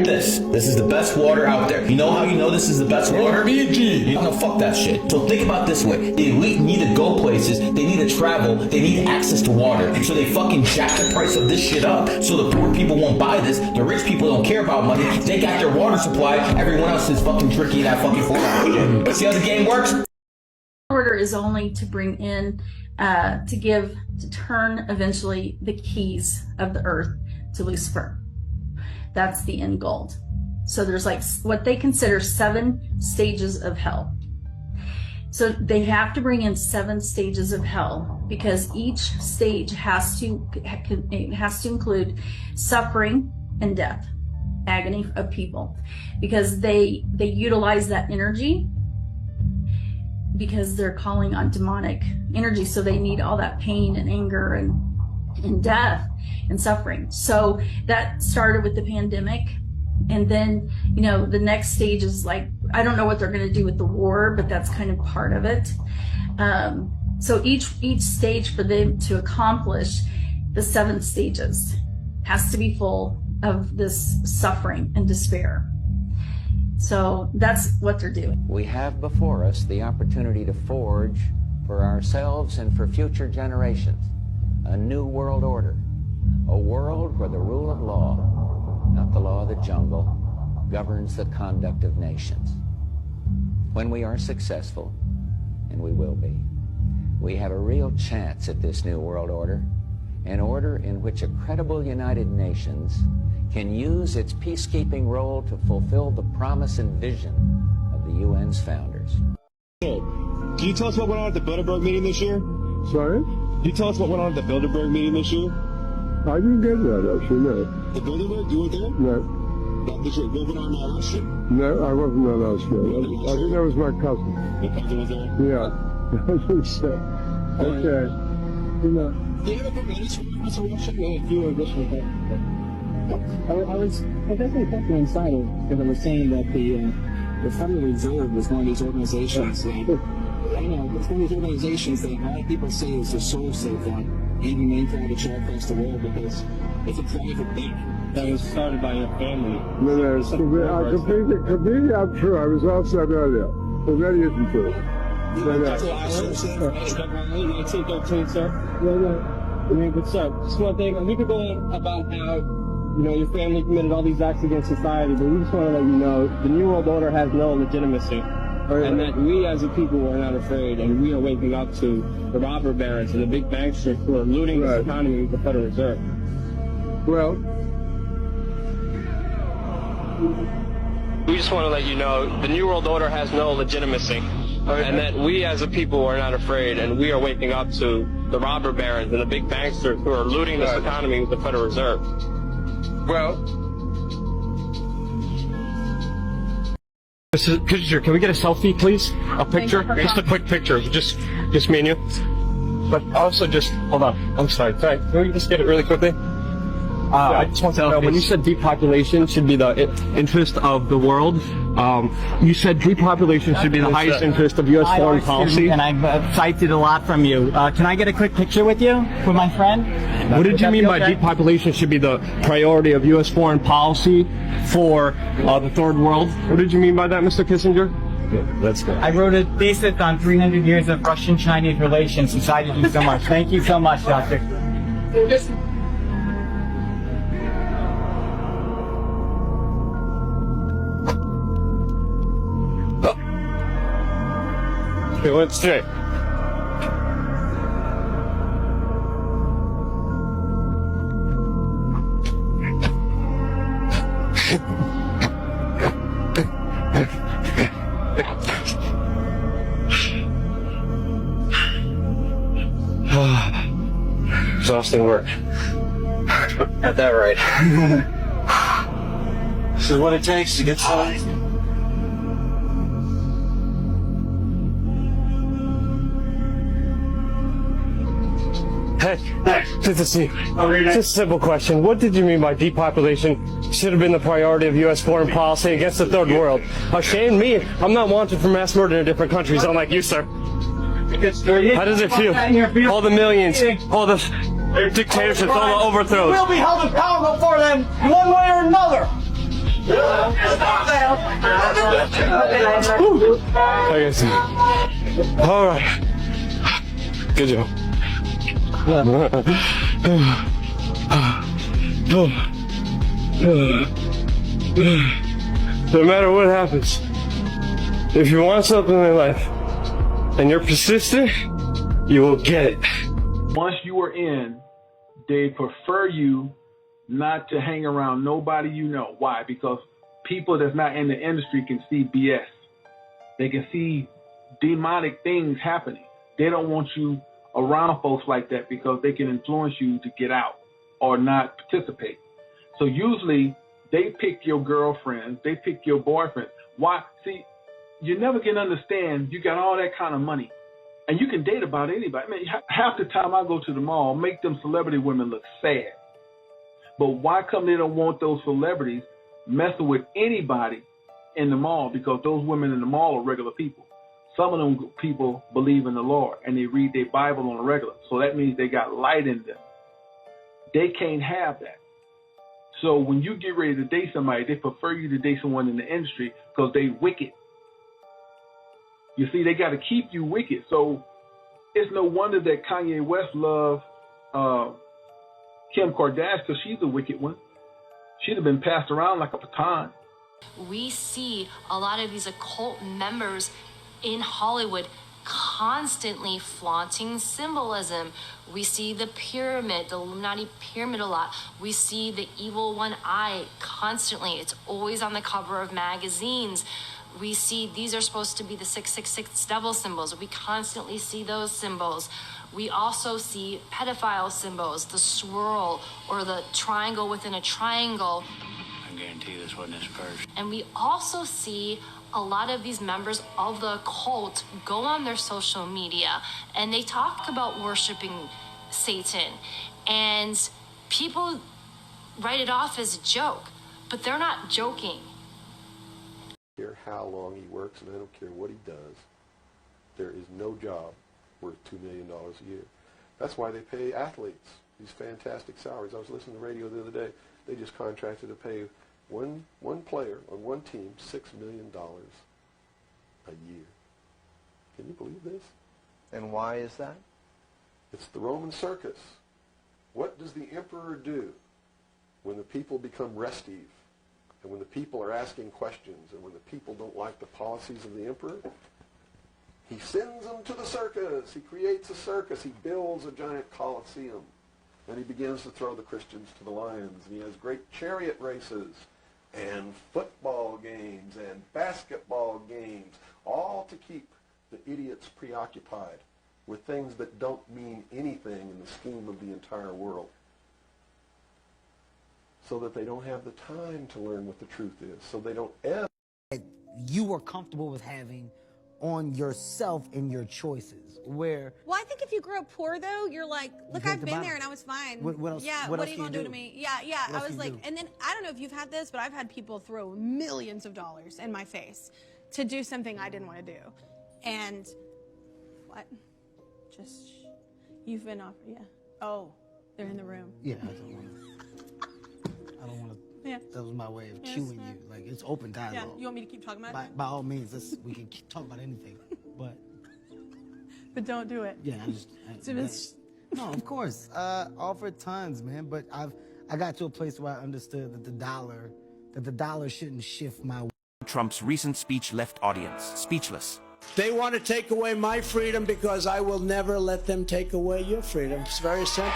this. This is the best water out there. You know how you know this is the best water? BG. No, fuck that shit. So think about it this way. The elite need to go places. They need to travel. They need access to water. So they fucking jack the price of this shit up so the poor people won't buy this. The rich people don't care about money. They got their water supply. Everyone else is fucking tricky that fucking formula. But see how the game works? Order is only to bring in, to turn eventually the keys of the earth to Lucifer. That's the end goal. So there's like what they consider 7 stages of hell. So they have to bring in 7 stages of hell because each stage has to include suffering and death, agony of people, because they utilize that energy because they're calling on demonic energy. So they need all that pain and anger and death and suffering. So that started with the pandemic. And then, you know, the next stage is like, I don't know what they're going to do with the war, but that's kind of part of it. So each stage for them to accomplish the 7 stages has to be full of this suffering and despair. So that's what they're doing. We have before us the opportunity to forge for ourselves and for future generations a new world order, a world where the rule of law, not the law of the jungle, governs the conduct of nations. When we are successful, and we will be, we have a real chance at this new world order, an order in which a credible United Nations can use its peacekeeping role to fulfill the promise and vision of the UN's founders. Hey, can you tell us what went on at the Bilderberg meeting this year? Sorry? Can you tell us what went on at the Bilderberg meeting this year? I didn't get that, actually, no. The Bilderberg? You were there? No. Did you go on that last year? No, I wasn't there last year. I think that was my cousin. Your cousin was there? Yeah. I think so. Okay. You know. Do you have a permanent resurrection? No, if you were this one. I was definitely thinking inside of because I was saying that the Federal Reserve was one of these organizations that, I don't know, it's one of these organizations that a lot of people say is the source of even mainframe the across the world because it's a private bank that was started by your family. No, completely untrue. I was outside earlier. But that isn't true. That's what I heard. 1913, sir. I mean, but sir, just one thing, we could go on about how, you know, your family committed all these acts against society, but we just want to let you know the New World Order has no legitimacy. And that we as a people are not afraid, and we are waking up to the robber barons and the big banksters who are looting this economy with the Federal Reserve. Well, we just want to let you know the New World Order has no legitimacy, and that we as a people are not afraid, and we are waking up to the robber barons and the big banksters who are looting this economy with the Federal Reserve. well, Can we get a selfie, please? A picture? Just a quick picture. Just me and you. But also just, hold on. I'm sorry. Can we just get it really quickly? I just want to know, when you said depopulation should be the interest of the world, you said depopulation should be the highest interest of U.S. foreign policy. And I've cited a lot from you. Can I get a quick picture with you, with my friend? What did you mean by depopulation should be the priority of U.S. foreign policy for the third world? What did you mean by that, Mr. Kissinger? That's good. I wrote a thesis on 300 years of Russian-Chinese relations and cited you so much. Thank you so much, Doctor. Okay, let's straight. Exhausting work. Got that right. This is what it takes to get started. Hey, good to see you. Just a simple question. What did you mean by depopulation should have been the priority of U.S. foreign policy against the third world? Shame me. I'm not wanted for mass murder in different countries, unlike you, sir. How does it feel? All the millions, all the dictatorships, all the overthrows. We'll be held accountable for them one way or another. I guess. All right. Good job. No matter what happens, if you want something in life and you're persistent, you will get it. Once you are in, they prefer you not to hang around nobody you know. Why? Because people that's not in the industry can see BS. They can see demonic things happening. They don't want you around folks like that because they can influence you to get out or not participate. So usually they pick your girlfriends, they pick your boyfriend. Why? See, you never can understand. You got all that kind of money, and you can date about anybody. I mean, half the time I go to the mall, make them celebrity women look sad. But why come they don't want those celebrities messing with anybody in the mall? Because those women in the mall are regular people. Some of them people believe in the Lord, and they read their Bible on a regular. So that means they got light in them. They can't have that. So when you get ready to date somebody, they prefer you to date someone in the industry because they wicked. You see, they got to keep you wicked. So it's no wonder that Kanye West loved Kim Kardashian, because she's a wicked one. She'd have been passed around like a baton. We see a lot of these occult members in Hollywood constantly flaunting symbolism. We see the pyramid, the Illuminati pyramid a lot. We see the evil one eye constantly. It's always on the cover of magazines. We see these are supposed to be the 666 devil symbols. We constantly see those symbols. We also see pedophile symbols, the swirl or the triangle within a triangle. I guarantee you this wasn't his purse. And we also see a lot of these members of the cult go on their social media and they talk about worshiping Satan. And people write it off as a joke, but they're not joking. I don't care how long he works, and I don't care what he does. There is no job worth $2 million a year. That's why they pay athletes these fantastic salaries. I was listening to the radio the other day. They just contracted to pay one player on one team $6 million a year. Can you believe this? And why is that? It's the Roman circus. What does the emperor do when the people become restive, and when the people are asking questions, and when the people don't like the policies of the emperor? He sends them to the circus. He creates a circus. He builds a giant coliseum. And he begins to throw the Christians to the lions. And he has great chariot races and football games and basketball games, all to keep the idiots preoccupied with things that don't mean anything in the scheme of the entire world, so that they don't have the time to learn what the truth is, so they don't ever... You are comfortable with having on yourself and your choices, where... Well, I think if you grew up poor, though, you're like, look, I've been there and I was fine. What else? Yeah, what are you going to do to me? Yeah. I was like, and then, I don't know if you've had this, but I've had people throw millions of dollars in my face to do something I didn't want to do. And, what? Just, you've been off, yeah. Oh, they're in the room. Yeah, I don't want to. Yeah. That was my way of cueing you. Like, it's open dialogue. Yeah, you want me to keep talking about it? By all means, we can talk about anything, but don't do it. Yeah, no, of course. Offered tons, man, but I got to a place where I understood that the dollar shouldn't shift my way. Trump's recent speech left audience speechless. They want to take away my freedom because I will never let them take away your freedom. It's very simple.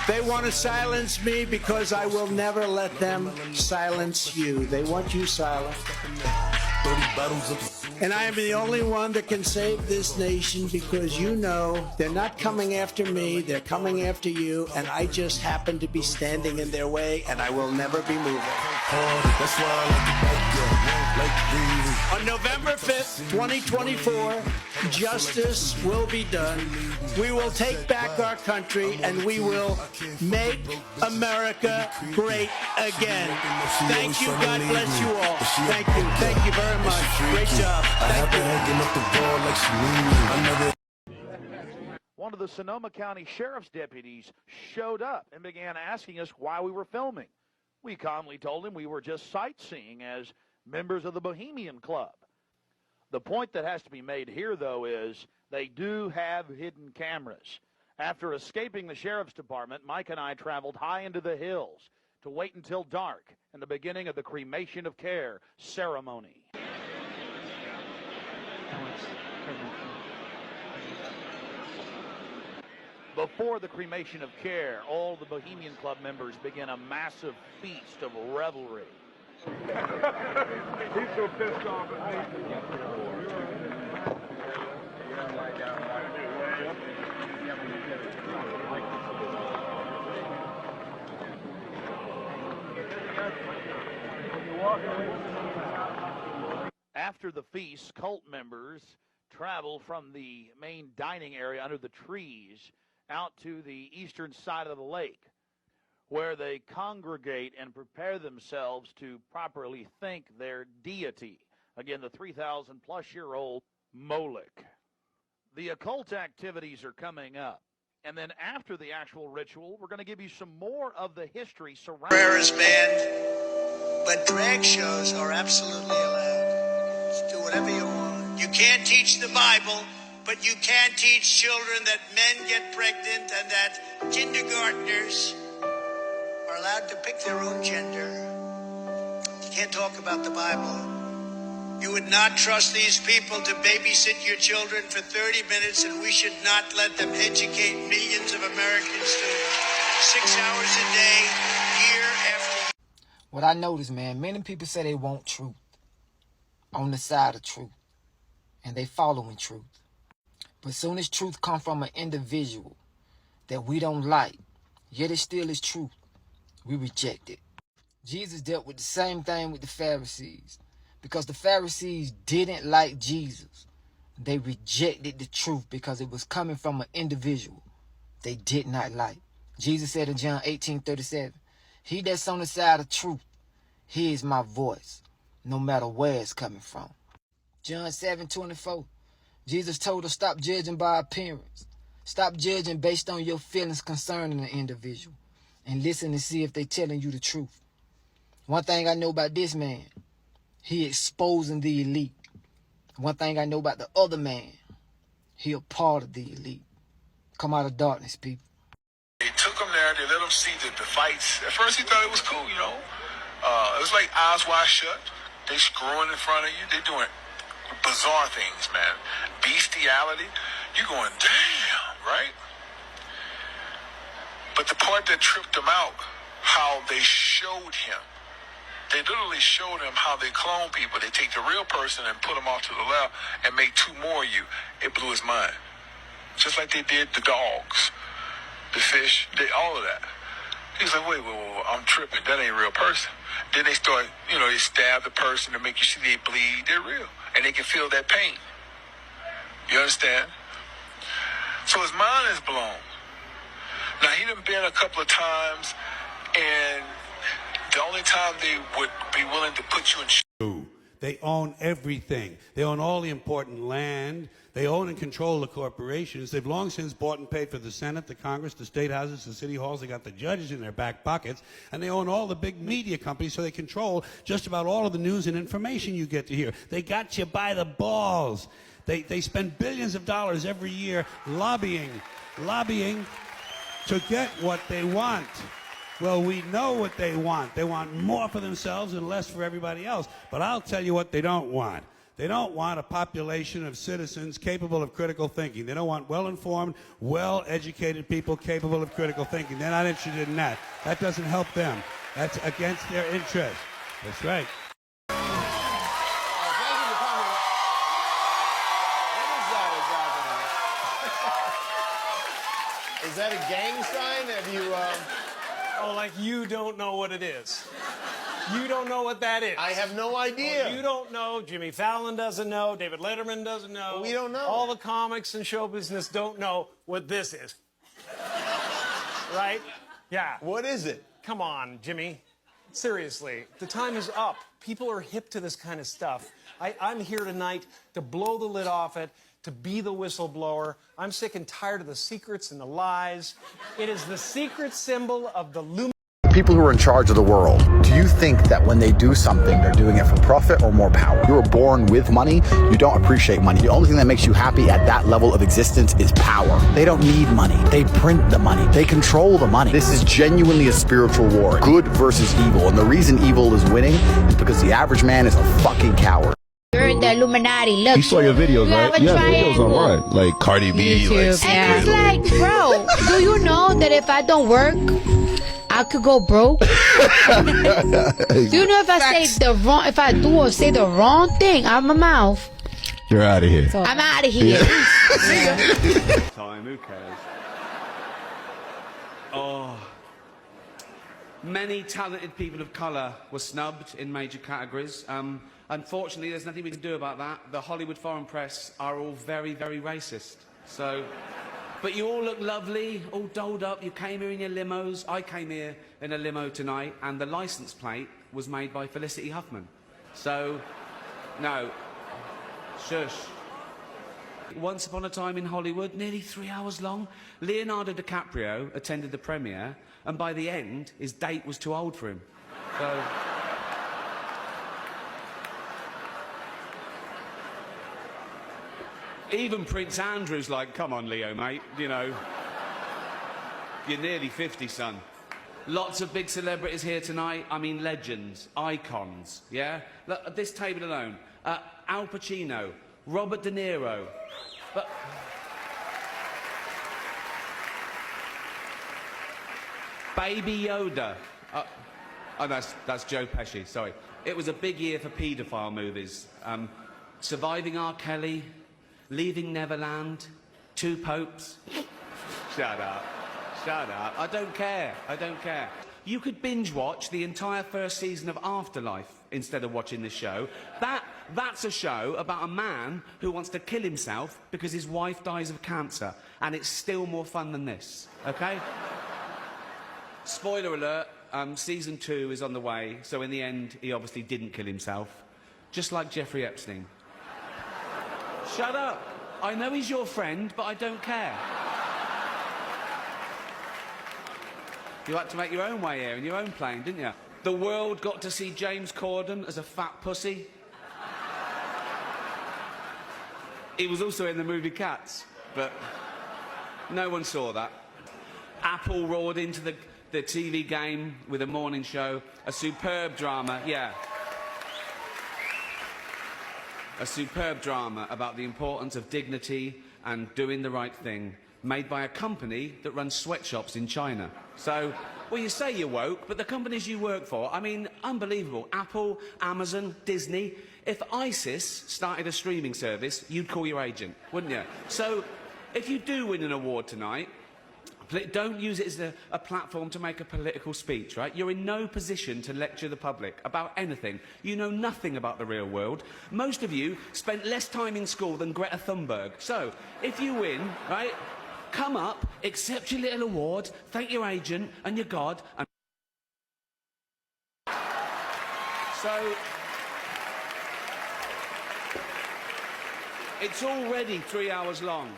They want to silence me because I will never let them silence you. They want you silent. And I am the only one that can save this nation, because you know they're not coming after me, they're coming after you, and I just happen to be standing in their way, and I will never be moving. On November 5th, 2024, justice will be done. We will take back our country, and we will make America great again. Thank you. God bless you all. Thank you. Thank you very much. Great job. One of the Sonoma County Sheriff's deputies showed up and began asking us why we were filming. We calmly told him we were just sightseeing as members of the Bohemian Club. The point that has to be made here, though, is they do have hidden cameras. After escaping the sheriff's department, Mike and I traveled high into the hills to wait until dark and the beginning of the cremation of care ceremony. Before the cremation of care, all the Bohemian Club members begin a massive feast of revelry. He's so pissed off at me. After the feast, cult members travel from the main dining area under the trees out to the eastern side of the lake, where they congregate and prepare themselves to properly thank their deity. Again, the 3,000-plus-year-old Moloch. The occult activities are coming up. And then after the actual ritual, we're going to give you some more of the history surrounding... Prayer is banned, but drag shows are absolutely allowed. Just do whatever you want. You can't teach the Bible, but you can teach children that men get pregnant and that kindergartners are allowed to pick their own gender. You can't talk about the Bible. You would not trust these people to babysit your children for 30 minutes, and we should not let them educate millions of Americans to 6 hours a day, year after. What I notice, man, many people say they want truth, on the side of truth, and they following truth. But soon as truth comes from an individual that we don't like, yet it still is truth, we reject it. Jesus dealt with the same thing with the Pharisees, because the Pharisees didn't like Jesus. They rejected the truth because it was coming from an individual they did not like. Jesus said in John 18:37, "He that's on the side of truth hears my voice, no matter where it's coming from." John 7:24, Jesus told us, stop judging by appearance. Stop judging based on your feelings concerning an individual, and listen and see if they're telling you the truth. One thing I know about this man, he exposing the elite. One thing I know about the other man, he a part of the elite. Come out of darkness, people. They took him there, they let him see the fights. At first he thought it was cool, you know. It was like eyes wide shut. They screwing in front of you. They doing bizarre things, man. Bestiality. You going, damn, right? But the part that tripped him out, how they showed him. They literally showed him how they clone people. They take the real person and put them off to the left and make two more of you. It blew his mind. Just like they did the dogs, the fish, all of that. He's like, wait, I'm tripping. That ain't a real person. Then they start, they stab the person to make you see they bleed. They're real. And they can feel that pain. You understand? So his mind is blown. Now, he done been a couple of times, and the only time they would be willing to put you in... They own everything. They own all the important land. They own and control the corporations. They've long since bought and paid for the Senate, the Congress, the state houses, the city halls. They got the judges in their back pockets. And they own all the big media companies, so they control just about all of the news and information you get to hear. They got you by the balls. They spend billions of dollars every year lobbying to get what they want. Well, we know what they want. They want more for themselves and less for everybody else. But I'll tell you what they don't want. They don't want a population of citizens capable of critical thinking. They don't want well-informed, well-educated people capable of critical thinking. They're not interested in that. That doesn't help them. That's against their interest. That's right. Is that a gang sign? Have you, Oh, like you don't know what it is. You don't know what that is. I have no idea. Oh, you don't know. Jimmy Fallon doesn't know. David Letterman doesn't know. We don't know. All the comics and show business don't know what this is. Right? Yeah. What is it? Come on, Jimmy. Seriously, the time is up. People are hip to this kind of stuff. I'm here tonight to blow the lid off it, to be the whistleblower. I'm sick and tired of the secrets and the lies. It is the secret symbol of the Illuminati. People who are in charge of the world, do you think that when they do something, they're doing it for profit or more power? You were born with money. You don't appreciate money. The only thing that makes you happy at that level of existence is power. They don't need money. They print the money. They control the money. This is genuinely a spiritual war. Good versus evil. And the reason evil is winning is because the average man is a fucking coward. You're in the Illuminati. Look, You saw your videos, right? You have a videos online. Like Cardi B, like YouTube, and it's like, bro, do you know that if I don't work, I could go broke? Do you know if I say the wrong, if I do or say the wrong thing out of my mouth, you're out of here. I'm out of here. Time, who cares? Oh. Many talented people of colour were snubbed in major categories. Unfortunately, there's nothing we can do about that. The Hollywood foreign press are all very, very racist. So, but you all look lovely, all dolled up. You came here in your limos. I came here in a limo tonight, and the licence plate was made by Felicity Huffman. So, no. Shush. Once upon a time in Hollywood, nearly 3 hours long, Leonardo DiCaprio attended the premiere, and by the end, his date was too old for him. So... Even Prince Andrew's like, come on, Leo, mate, you know. You're nearly 50, son. Lots of big celebrities here tonight. I mean, legends, icons, yeah? Look, at this table alone, Al Pacino, Robert De Niro. But... Baby Yoda. Oh, that's Joe Pesci, sorry. It was a big year for paedophile movies. Surviving R. Kelly, Leaving Neverland, Two Popes. Shut up. Shut up. I don't care. I don't care. You could binge watch the entire first season of Afterlife instead of watching this show. That's a show about a man who wants to kill himself because his wife dies of cancer. And it's still more fun than this, okay? Spoiler alert, season 2 is on the way, so in the end, he obviously didn't kill himself. Just like Jeffrey Epstein. Shut up. I know he's your friend, but I don't care. You had to make your own way here in your own plane, didn't you? The world got to see James Corden as a fat pussy. He was also in the movie Cats, but no one saw that. Apple roared into the TV game with a morning show, a superb drama, yeah. A superb drama about the importance of dignity and doing the right thing, made by a company that runs sweatshops in China. So, well, you say you're woke, but the companies you work for, I mean, unbelievable. Apple, Amazon, Disney. If ISIS started a streaming service, you'd call your agent, wouldn't you? So, if you do win an award tonight, don't use it as a platform to make a political speech, right? You're in no position to lecture the public about anything. You know nothing about the real world. Most of you spent less time in school than Greta Thunberg. So, if you win, right, come up, accept your little award, thank your agent and your God, and... So... It's already 3 hours long.